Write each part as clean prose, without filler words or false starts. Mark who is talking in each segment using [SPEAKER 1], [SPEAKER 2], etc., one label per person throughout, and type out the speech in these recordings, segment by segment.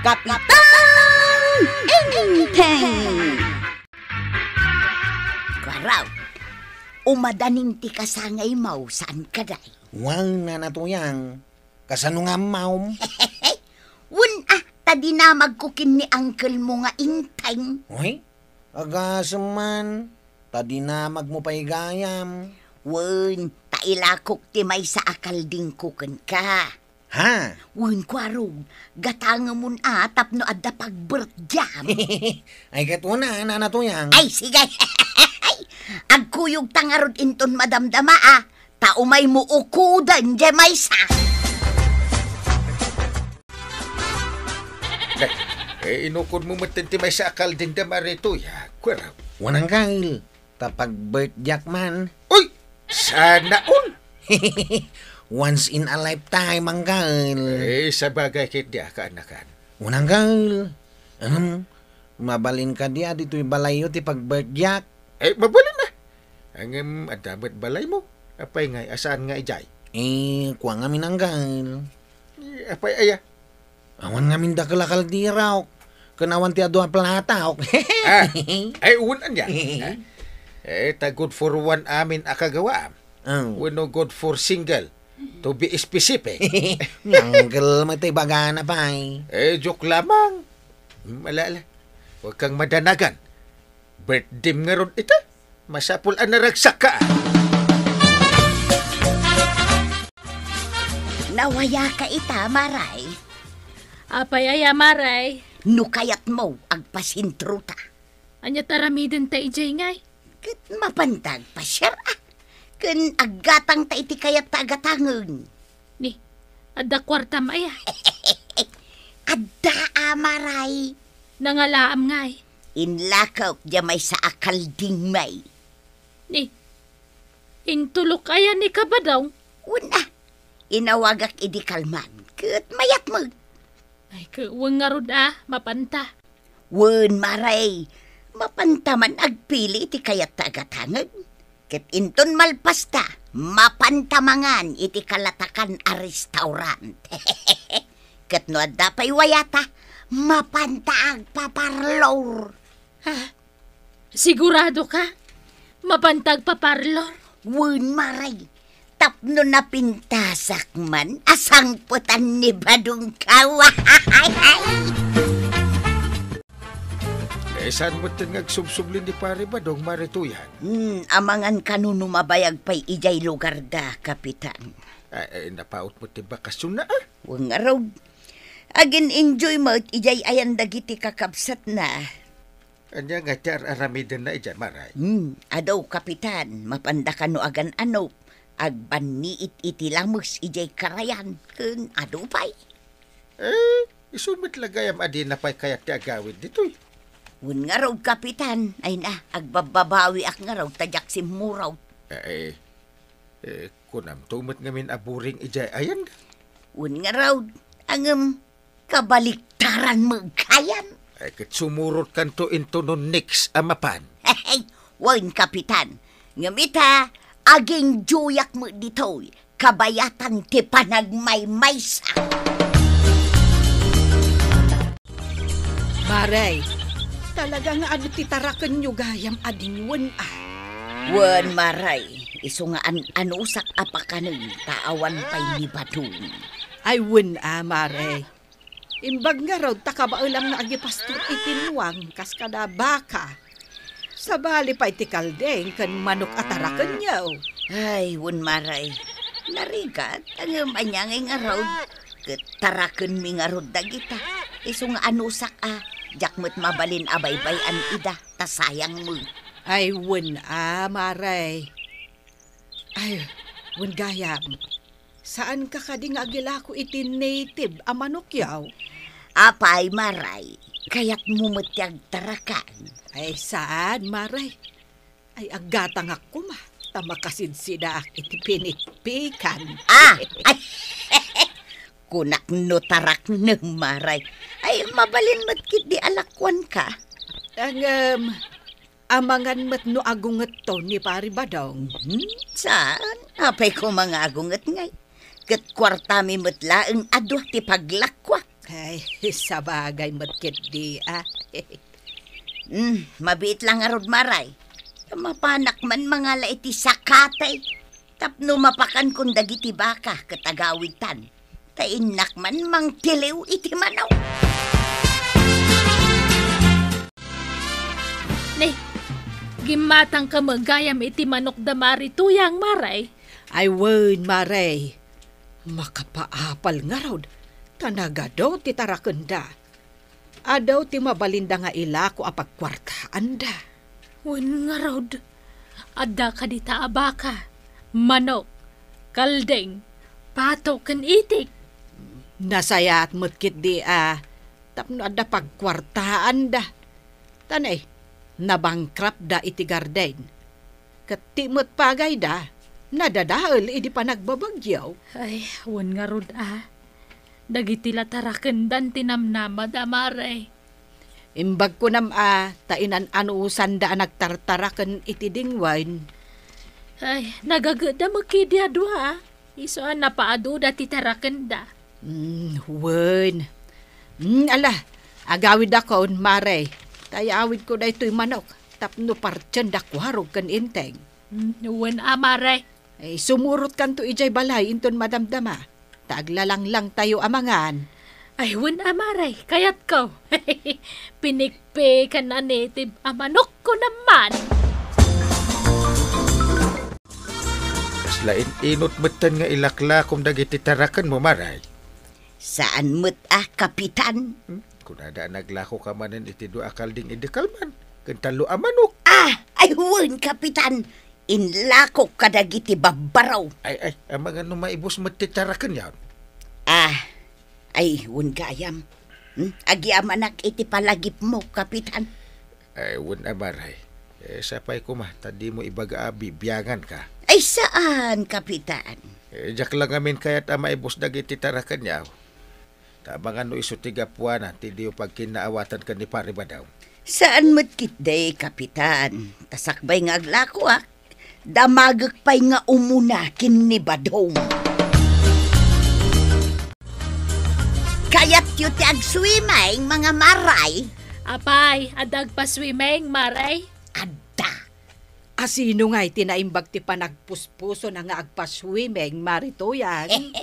[SPEAKER 1] Kapitan Enteng. Karaw, umadaning ti kasangay mau saan kaday?
[SPEAKER 2] Wang na natuyang. Kasano nga maum?
[SPEAKER 1] Wun tadi na magkukin ni uncle mo nga inteng.
[SPEAKER 2] Uy, agasaman. Tadi na magmupaygayam.
[SPEAKER 1] Wun, tailakok ti may sa akal ding kuken ka.
[SPEAKER 2] Ha?
[SPEAKER 1] Wun kwarong, gatangamon tapno adda pagbirtjam.
[SPEAKER 2] Ay katuna na natuyang.
[SPEAKER 1] Ay, sige. Agkuyog tangarod inton madamdama taumay mo ukudan di may sa.
[SPEAKER 3] Inukod mo matenti may sa akal din damarito, ya. Kwaraw.
[SPEAKER 2] Wanang kail. Tapag birthjack man.
[SPEAKER 3] Uy! Sana all!
[SPEAKER 2] Once in a lifetime ang kail.
[SPEAKER 3] Sa bagay kit di ka-anakan.
[SPEAKER 2] Wanang kail. Mabalin ka diya dito'y balayo ti pag birthjack.
[SPEAKER 3] Mabalin na. Ang adamat balay mo. Apay nga, asaan nga ijay?
[SPEAKER 2] Kuwang amin ang kail.
[SPEAKER 3] Apay aya.
[SPEAKER 2] Awan nga min dakalakal di raw. Kanawan ti ado ang plataw.
[SPEAKER 3] Uwan niya. Ta good for one amin akagawa. No good for single. To be specific.
[SPEAKER 2] Uncle, matay bagana pa
[SPEAKER 3] joke lamang. Malala. Huwag kang madanagan. Birthday nga ron ita. Masapul ang naragsak ka.
[SPEAKER 1] Nawaya ka ita, Maray.
[SPEAKER 4] Apay aya, Maray.
[SPEAKER 1] No kayat mo, agpasintruta.
[SPEAKER 4] Anya taramiden ta ijay ngay.
[SPEAKER 1] Kat mapantag pa siya Kun aggatang ta iti kayat ta agatangon.
[SPEAKER 4] Ni, adda kwarta maya.
[SPEAKER 1] Adda Maray.
[SPEAKER 4] Nangalaam ngay.
[SPEAKER 1] Inlakaw di may sa akal ding may.
[SPEAKER 4] Ni, intulok kaya ni kabadaw.
[SPEAKER 1] Una, inawagak idi kalman. Kat mayat mo.
[SPEAKER 4] Ay, kuwang nga rod mapanta.
[SPEAKER 1] Wen Maray, mapantaman agpili iti kayat tagatangan. Ket inton malpasta, mapantamangan iti kalatakan a restaurant. Ket no adda pay wayata, mapantaag paparlor.
[SPEAKER 4] Sigurado ka? Mapantag paparlor?
[SPEAKER 1] Wen Maray, tapno na pintasak man, asang putan ni badong kawa.
[SPEAKER 3] Saan mo tingagsubsublin di pare ba dong marituyan?
[SPEAKER 1] Amangan kanuno mabayag pay ijay lugar da, Kapitan.
[SPEAKER 3] Napaot mo ti bakasyon na
[SPEAKER 1] Wang araw, agin enjoy mo ijay ayan dagiti kakabsat na.
[SPEAKER 3] Anya nga tiar aramidan na ijay, Maray.
[SPEAKER 1] Adaw, Kapitan, mapanda ka no agan ano, agbaniit iti lamus ijay karayan, kun adaw pay.
[SPEAKER 3] Isumit lagayam adi na pa'y kayat ti agawid dito'y.
[SPEAKER 1] Wun nga raw, Kapitan, ay na, agbababawi ak nga raw, tajak si muraw.
[SPEAKER 3] Kunam tumot ngamin aburing ijay ayan.
[SPEAKER 1] Wun nga raw, ang kabaliktaran mo kayan.
[SPEAKER 3] Kat sumurot kanto into no next amapan.
[SPEAKER 1] Wun, Kapitan, ngamita, aging juyak mo dito'y, kabayatan ti panagmaymaysa.
[SPEAKER 5] Maray, talaga nga ano titarakan nyo gayam ading wen
[SPEAKER 1] Wen Maray, iso nga anusak apakanin, taawan pa'y ni Badung.
[SPEAKER 5] Ay wen Maray. Imbag nga raw takabaulam na agi pastor itinwang kas kada baka. Sa bali pa iti kaldeng kan manok atarakan nyo.
[SPEAKER 1] Ay, Wen Maray, narigat ang manyangay nga raw, tarakan mi nga raw dagita. Iso nga anusak jakmet mabalin abaybay-an ida, tasayang mo.
[SPEAKER 5] Ay, wen Maray. Ay, wen gayam. Saan ka kading agila ko iti native amanok yaw?
[SPEAKER 1] Apay, Maray, kayat mumutyag tarakan.
[SPEAKER 5] Ay, saan, Maray? Ay, agatang ako ma. Tamakasid-sida iti pinikpikan.
[SPEAKER 1] Ay, kunak no tarak ng Maray. Ay, mabalin matkit di alakwan ka.
[SPEAKER 5] Ang, amangan mat no agunget to ni pari badong.
[SPEAKER 1] Saan? Apay ko mga agunget ngay. Kat kwartami matlaang aduh ti paglakwak.
[SPEAKER 5] Ay, sa bagay matkit di
[SPEAKER 1] Mabiit lang arod maray. Mapanak man mga laiti sakatay. Tapno mapakan kung dagiti baka katagawitan. Tainak man mang tiliw iti manaw.
[SPEAKER 4] Ni, gimatang ka magayam iti manok damari tuyang maray.
[SPEAKER 5] Ay, wen, Maray. Makapaapal nga raw. Tanaga daw ti tarakenda. Adaw ti mabalinda nga ila ko apagkwartaan da.
[SPEAKER 4] Wen nga rod. Adda ka di taabaka. Manok, kaldeng, pato kan itik.
[SPEAKER 5] Nasaya at mutkit di tapno adda pagkwartaan da. Tanay, nabangkrap da iti garden. Katimot pagay da, nadadaal idi pa nagbabagyaw.
[SPEAKER 4] Ay, wen nga rod Dagiti lataraken dan tinamnama damare.
[SPEAKER 5] Imbag ko nam tainan anuusan da nagtartaraken iti dingwain.
[SPEAKER 4] Ay, nagagada makidya dua. Iso napaado da titaraken da.
[SPEAKER 5] Wen. Ala, agawid ako, Mare. Tayawid ko da ito'y manok. Tapno parchen da kuharog kan inteng.
[SPEAKER 4] Wen amare.
[SPEAKER 5] Ay, sumurot kan to ijay balay inton madamdama. Taglalang lang tayo amangan.
[SPEAKER 4] Ay, wen amare. Kayat ko. Pinikpe ka na native amanok ko naman.
[SPEAKER 3] Lain inot metan nga ilakla kung dagiti tarakan mo, maray.
[SPEAKER 1] Saan mo't kapitan?
[SPEAKER 3] Kung ada naglako ka manan iti do akalding idekalman. Kentalo amanok.
[SPEAKER 1] Ay huwag, kapitan. Inlako kadagiti babaraw.
[SPEAKER 3] Ay, ang mga numaibos matitarakan yan.
[SPEAKER 1] Ay huwag gayam. Agiam anak iti palagip mo, kapitan.
[SPEAKER 3] Ay, wun amaray. Sapay ko tadi mo ibag-abi, biyangan ka.
[SPEAKER 1] Ay saan, kapitan?
[SPEAKER 3] Jak lang amin kaya't maibos dagiti tarakan yaw. Tabangan no iso tiga puwana, tidiyo pag kinaawatan ka ni pare ba daw.
[SPEAKER 1] Saan mo't kitday, kapitan? Tasakbay nga aglako damagak pa'y nga umuna kin ni Badong. Kaya't yu ti agswimming, mga maray.
[SPEAKER 4] Apay, adag pa swimming, maray.
[SPEAKER 1] Adda.
[SPEAKER 5] Asino nga'y tinaimbag ti panagpuspuso na nga agpaswimming, Maritoyan?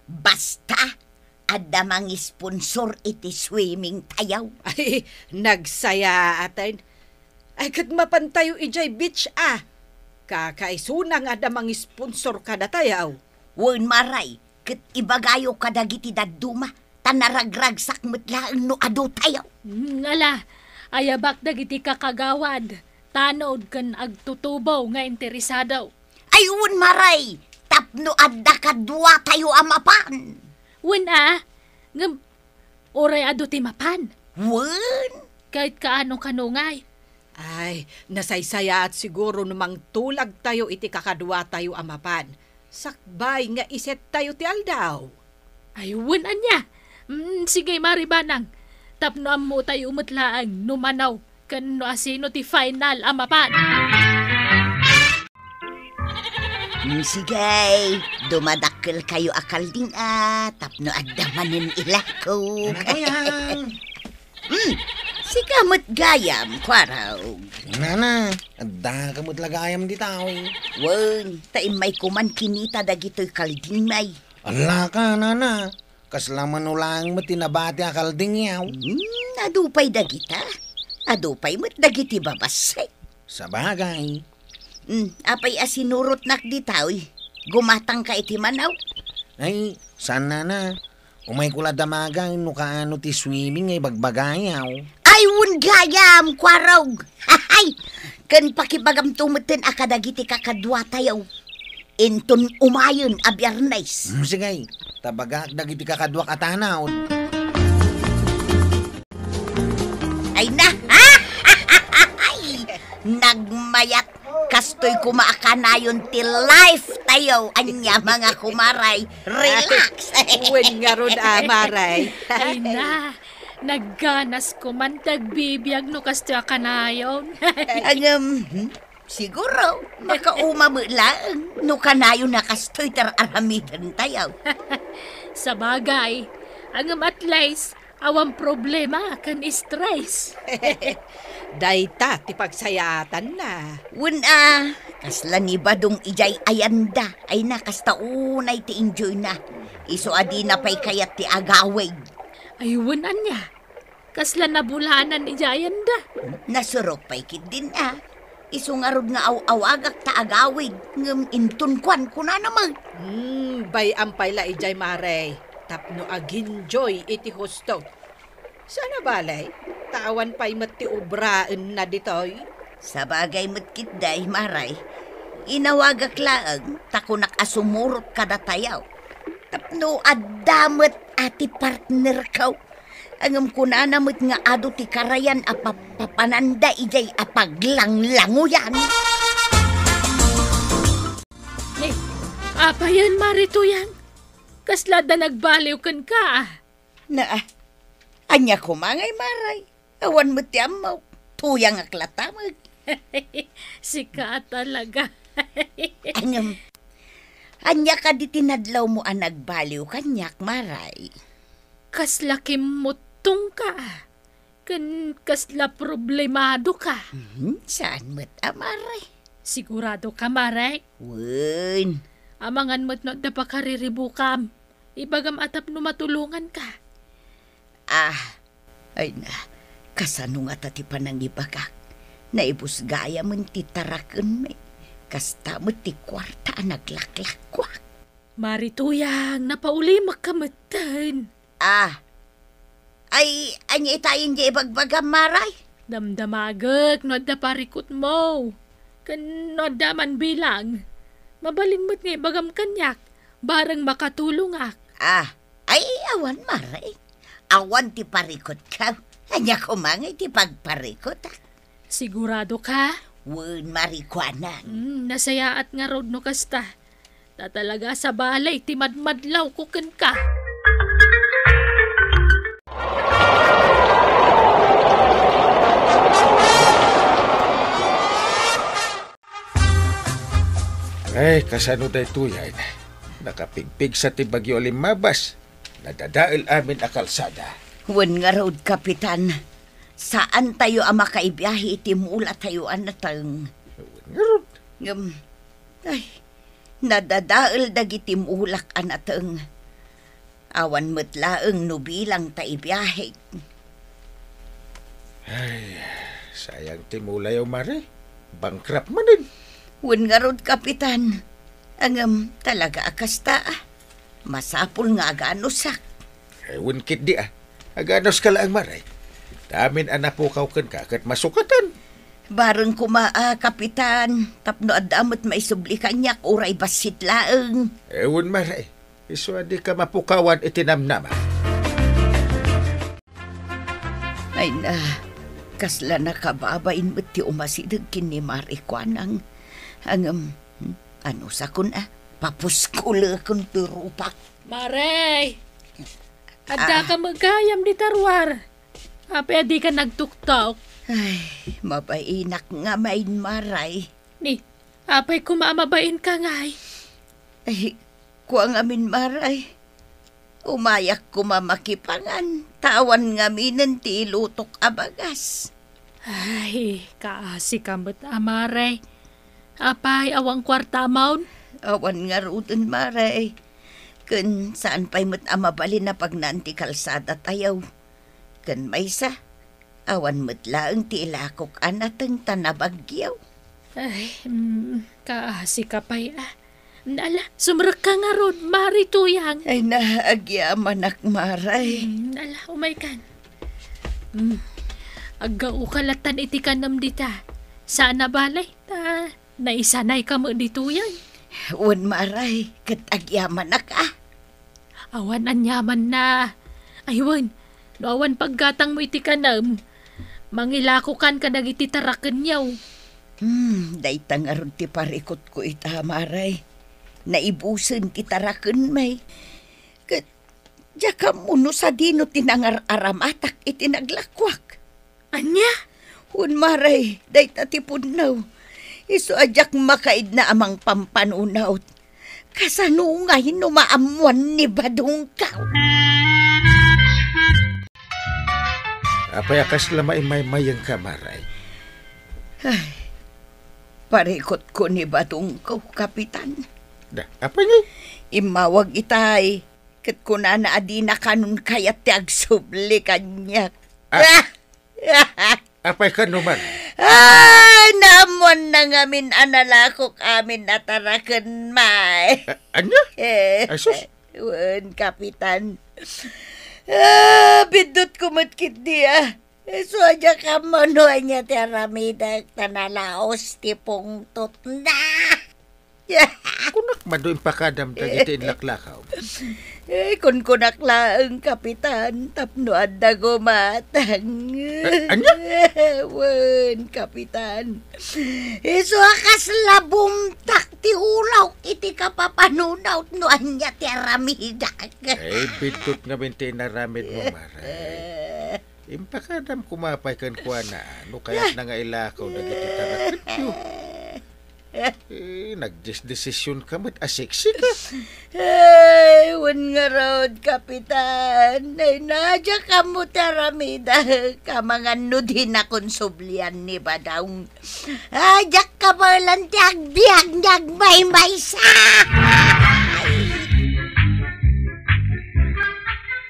[SPEAKER 1] Basta, adda mang sponsor iti swimming tayaw.
[SPEAKER 5] Ay, nagsaya atin. Ay, kat mapantayo ijay beach Kakaisunang adda mang sponsor kada tayaw.
[SPEAKER 1] Wen maray, ket ibagayo kadagiti daduma, tanaragragsak metlaeng no adu tayaw.
[SPEAKER 4] Ngala, ayabak dagiti kakagawad. Tanod kan agtutubaw nga interesado.
[SPEAKER 1] Ay wen maray, tapno adda kadwa tayo amapan.
[SPEAKER 4] Wen ngam, oray ado ti mapan.
[SPEAKER 1] Wen?
[SPEAKER 4] Kahit kaano kanungay.
[SPEAKER 5] Ay, nasaysaya at siguro namang tulag tayo iti kakadwa tayo amapan. Sakbay nga iset tayo ti aldaw.
[SPEAKER 4] Ay, wen anya. Sige, maribanang. Tapno mo tayo umutlaang numanaw. Kan no asino ti final amapan.
[SPEAKER 1] Sige, dumadakkel kayo akalding tapno adda manen ilako.
[SPEAKER 2] Nagayam.
[SPEAKER 1] Sigamot gayam, kwaraw.
[SPEAKER 2] Nana, adda kamot lagayam di tao.
[SPEAKER 1] Wen, taimay kuman kinita dagito'y kalding may.
[SPEAKER 2] Ala ka, nana. Kaslaman ulang mo tinabati akalding yaw.
[SPEAKER 1] Adupay dagita. Adupay mo't dagiti babasay.
[SPEAKER 2] Sa bagay.
[SPEAKER 1] Apay asinurot nak di taoy. Gumatang ka iti manaw.
[SPEAKER 2] Ay, saan nana? Umay kula damagang no kaano ti swimming ay bagbagayaw.
[SPEAKER 1] Ay, wun gayam, kwaraw. Ay, kan pakibagam tumutin akadagiti kakadwa tayaw. Inton umayon a Biyernes.
[SPEAKER 2] Sige, tabagak dagiti kakadwa katanaw.
[SPEAKER 1] Ay na! Ay! Nagmayat kastoy kumaakanayon ti life tayo. Anya mga kumaray. Relax!
[SPEAKER 5] Wen nga ron Maray.
[SPEAKER 4] Ay na, nagganas ko man tagbibiyag no kastya kanayon.
[SPEAKER 1] Siguro, nakaumamo lang. No kanayon na kastoy tar aramitan tayo.
[SPEAKER 4] Sa bagay, Ang at least, awang problema kan stress.
[SPEAKER 5] Dayta, ti pagsayatan na.
[SPEAKER 1] Una, kasla ni Badong ijay ayanda. Ay na, kasta unay ti enjoy na. Iso adi na pa'y kayat ti agawig.
[SPEAKER 4] Aywan anya. Kasla nabulanan ni Jayanda.
[SPEAKER 1] Nasurok pa'y kid din Iso nga rod nga awagak ta agawig. Ngam intunkwan ko na naman.
[SPEAKER 5] Bay ampay la ijay Mare. Tapno aginjoy iti husto. Sana balay, tawan pa'y mati ubraan na ditoy.
[SPEAKER 1] Sa bagay mo't day, Maray. Inawagak laang, takunak asumurot kada tayaw. Tapno adamot ati partner kaw. Angam kunanamot nga ado ti karayan papananda ijay apaglanglanguyan.
[SPEAKER 4] Ni, apa yan Marituyang? Kasla da nagbaliw kan ka.
[SPEAKER 1] Na, anya kumangay Maray. Awan mo ti amaw. Tuyang aklatamag.
[SPEAKER 4] Sika talaga.
[SPEAKER 1] Angam, anya ka di tinadlaw mo ang nagbaliw kanyak Maray.
[SPEAKER 4] Kasla kimutong ka. Kasla problemado ka.
[SPEAKER 1] Saan mo't Maray?
[SPEAKER 4] Sigurado ka, Maray?
[SPEAKER 1] Wen.
[SPEAKER 4] Amangan mo't no da pa kariribukam. Ibagam atap no matulungan ka.
[SPEAKER 1] Ay na. Kasano nga tati panangibagak. Naibus gaya mo ti taraken may. Kasta mo ti kwarta naglaklakwak.
[SPEAKER 4] Marituyang, napauli makamatan.
[SPEAKER 1] Ay, anya itayin di ibagbagam Maray?
[SPEAKER 4] Damdamagak, no da parikot mo. Kan no da man bilang. Mabalin mo't nga ibagam kanyak. Barang makatulong ak.
[SPEAKER 1] Ay awan Maray. Awan ti parikot ka. Anya kumangay ti pagparikot
[SPEAKER 4] Sigurado ka?
[SPEAKER 1] Wen marikwanan.
[SPEAKER 4] Nasayaat nga road no kasta. Tatalaga sa balay, ti madmadlaw ko kan ka.
[SPEAKER 3] Ay, kasano day tuyay na. Nakapigpig sa tibagyo limabas. Nadadail amin a kalsada.
[SPEAKER 1] Wen nga road kapitan. Saan tayo ama kaibiyahe iti mula tayo anatang. Ay, nadadail dagiti mulak anatang. Awan mo't laeng no bilang taibiyahe.
[SPEAKER 3] Ay, sayang timulayaw Mare. Bankrupt manin.
[SPEAKER 1] Wen nga road kapitan. Angam talaga akasta Masapul nga aganusak.
[SPEAKER 3] Ewan kit di Aganos ka lang Mare. Damin anapukaw kan kakat masukatan.
[SPEAKER 1] Bareng kumaa, kapitan. Tapno adamot may subli kanyak, uray basit laeng.
[SPEAKER 3] Ewan Mare. Iso di ka mapukawan itinamnama.
[SPEAKER 1] Ay na, kasla nakababain mo't ti umasidag kini Marikwanang. Angam, ano sa kun papuskula kun turupak.
[SPEAKER 4] Maray! Adda ka magkayam di tarwar. Pwede ka nagtuktok.
[SPEAKER 1] Ay, mabainak nga main Maray.
[SPEAKER 4] Ni, apay kumamabain ka ngay.
[SPEAKER 1] Ay, kuang amin Maray. Umayak kumamakipangan. Tawan nga minen ti lutok abagas.
[SPEAKER 4] Ay, kaasi kamot Maray. Apay awang kwarta maun?
[SPEAKER 1] Awan nga ruten Maray. Kun saan pa'y mo't amabali na pag nanti kalsada tayaw. Kun maysa, awan mo't laeng ti ilakok anateng tanabagyaw.
[SPEAKER 4] Ay, kaasi ka pa'y Ala, sumrek ka nga rod, Marituyang.
[SPEAKER 1] Ay naagyaman ak Maray.
[SPEAKER 4] Ala, umay kan. Agao kalatan iti kanam dita. Sana balay, naisanay ka mo dito yan.
[SPEAKER 1] Wan Maray, kat agyaman ak
[SPEAKER 4] Awan anyaman na. Aywan, no awan paggatang mo iti kanam. Mangilakukan ka nagiti taraken yaw.
[SPEAKER 1] Dayta nga ron ti parikot ko ita Maray. Naibusen ti taraken may. Kat jaka muno sa dino tinangar-aramatak iti naglakwak.
[SPEAKER 4] Anya?
[SPEAKER 1] Hun Maray, dayta ti punaw. Iso ajak makaid na amang pampanunaw. Kasano nga hinumaamuan ni Badong Kaw.
[SPEAKER 3] Apay akas lamay may ka, Maray.
[SPEAKER 1] Parikot ko ni Badong ko, Kapitan.
[SPEAKER 3] Apa niya?
[SPEAKER 1] Imawag itay. Kat kuna na adi na kanun kayat ti agsubli kanyak.
[SPEAKER 3] Apay ka naman?
[SPEAKER 1] Namon na ngamin analakok amin natarakan, May.
[SPEAKER 3] Anya? Asus?
[SPEAKER 1] Kapitan. Bidot kumatkit niya. So, aja ka mo no niya ti aramidak tanalaos ti pungtot na.
[SPEAKER 3] Kunak madoy pakadam dagiti inlaklakaw.
[SPEAKER 1] Kun kunaklaang Kapitan, tapno adda gumatang.
[SPEAKER 3] Anya?
[SPEAKER 1] Wen, Kapitan. So, akas labumtak ti ulaw iti kapapanunaw no anya ti aramidak.
[SPEAKER 3] Bidot nga binti naramid mo, Maray. Impakadam kumapay kan kuha na, no kaya't na nga ilakaw dagiti tarakit nyo. Nagdesisyon ka mo't asiksik ka.
[SPEAKER 1] Wan nga raod, Kapitan. Ay, nadya ka mo taramida. Kamangan no din na konsublian ni Badong. Ajak ka ba lang tiyag-biyag nagmay-may sa.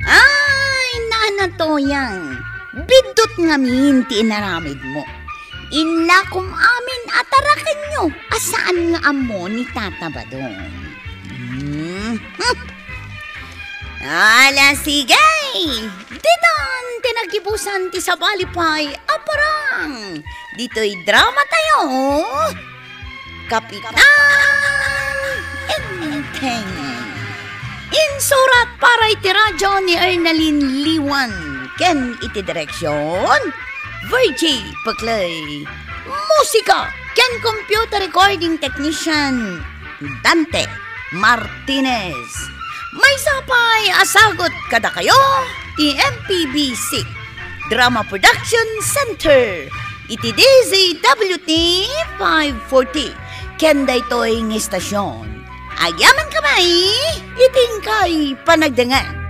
[SPEAKER 1] Ay, nanatoyang. Bidot nga minti naramid mo. Inlakom amin atarakan nyo. Asaan nga amo ni Tata Badong? Ala, sigay! Ditan, tinagibusan ti sa balipay, aparang! Dito'y drama tayo! Kapitan Enteng! Insurat para iti radyo ni Ernalyn Liwan. Ken iti direksyon, Virgie Paclay. Musika, ken computer recording technician, Dante Martinez. May sapay asagot kada kayo, ti MPBC Drama Production Center. Iti DZWT 540. Ken daytoy ng istasyon. Ayaman kamay, iting kay panagdangan.